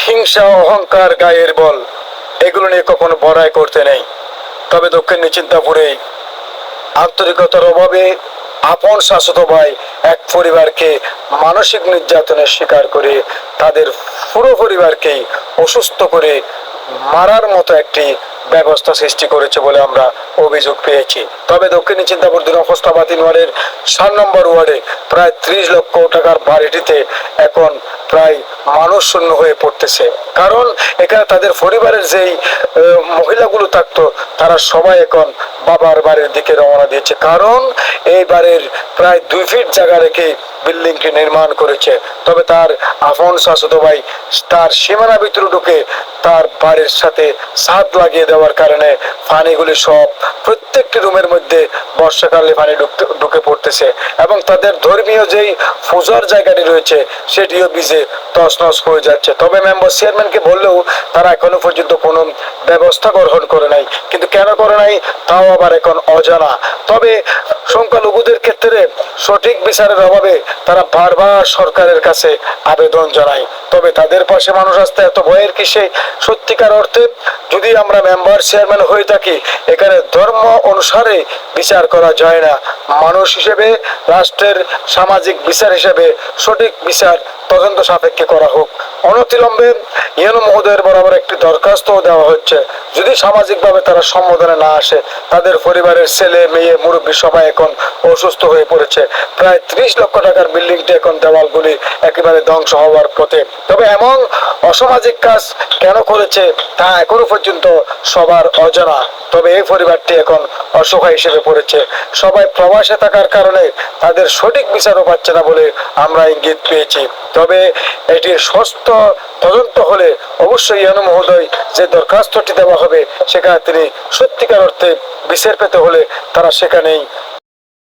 হিংসা, অহংকার, গায়ের বল এগুলো নিয়ে কখনো বড়াই করতে নেই। তবে দক্ষিণ চিন্তাপুরে আন্তরিকতার অভাবে আপন শাশ্বত ভাই এক পরিবারকে মানসিক নির্যাতনের শিকার করে তাদের পুরো পরিবারকেই অসুস্থ করে মারার মতো একটি ব্যবস্থা সৃষ্টি করেছে বলে আমরা অভিযোগ পেয়েছি। তবে দক্ষিণ চিন্তাপুর 2 নং ফস্তাবাতিন ওয়ার্ডের 7 নম্বর ওয়ার্ডে প্রায় 30 লক্ষ টাকার বাড়িটিতে এখন প্রায় মানুষ শূন্য হয়ে পড়তেছে। কারণ এখানে তাদের পরিবারের যেই মহিলাগুলো থাকতো তারা সবাই এখন বাবার বাড়ির দিকে রওনা দিয়েছে। কারণ এই বাড়ির প্রায় 2 ফিট জায়গা রেখে বিল্ডিংটি নির্মাণ করেছে। তবে তার আপন শাশ্বত ভাই তার সীমানা ভিতরে ঢুকে তার বাড়ির সাথে ছাদ লাগিয়ে দেওয়ার কারণে পানিগুলি সব প্রত্যেকটি রুমের মধ্যে বর্ষাকালে পানি ঢুকে পড়তেছে এবং তাদের ধর্মীয় যেই পূজার জায়গাটি রয়েছে সেটিও ভিজে তছনছ হয়ে যাচ্ছে। তবে মেম্বার চেয়ারম্যানকে বললেও তারা এখনো পর্যন্ত কোনো ব্যবস্থা গ্রহণ করে নাই, কিন্তু কেন করে নাই তাও আবার এখন অজানা। তবে সংখ্যালঘুদের ক্ষেত্রে সঠিক বিচারের অভাবে তারা বারবার সরকারের কাছে আবেদন জানায়। তবে তাদের পাশে মানুষ আসতে এত ভয়ের কিসে? সত্যিকার অর্থে যদি আমরা মেম্বার চেয়ারম্যান হয়ে থাকি, এখানে ধর্ম অনুসারে বিচার করা যায় না। মানুষ হিসেবে, রাষ্ট্রের সামাজিক বিচার হিসেবে সঠিক বিচার তদন্ত সাপেক্ষে করা হোক। অনতিবিলম্বে ইউনো মহোদয়ের বরাবর একটি দরখাস্ত দেওয়া হচ্ছে। যদি সামাজিকভাবে তারা সম্বোধনে না আসে, তাদের পরিবারের ছেলে মেয়ে মুরব্বী সবাই এখন অসুস্থ হয়ে পড়েছে। প্রায় 30 লক্ষ টাকার বিল্ডিংটি এখন দেওয়ালগুলি একেবারে ধ্বংস হওয়ার পথে। তবে এমন অসামাজিক কাজ কেন করেছে তা এখনো পর্যন্ত সবার অজানা। তবে এই পরিবারটি এখন অসহায় হিসেবে পড়েছে। সবাই প্রবাসে থাকার কারণে তাদের সঠিক বিচারও পাচ্ছে না বলে আমরা ইঙ্গিত পেয়েছি। তবে এটির সুস্থ তদন্ত হলে অবশ্যই ইউনো মহোদয় যে দরখাস্তটি দেওয়া হবে সেখানে তিনি সত্যিকার অর্থে বিচার পেতে হলে তারা সেখানেই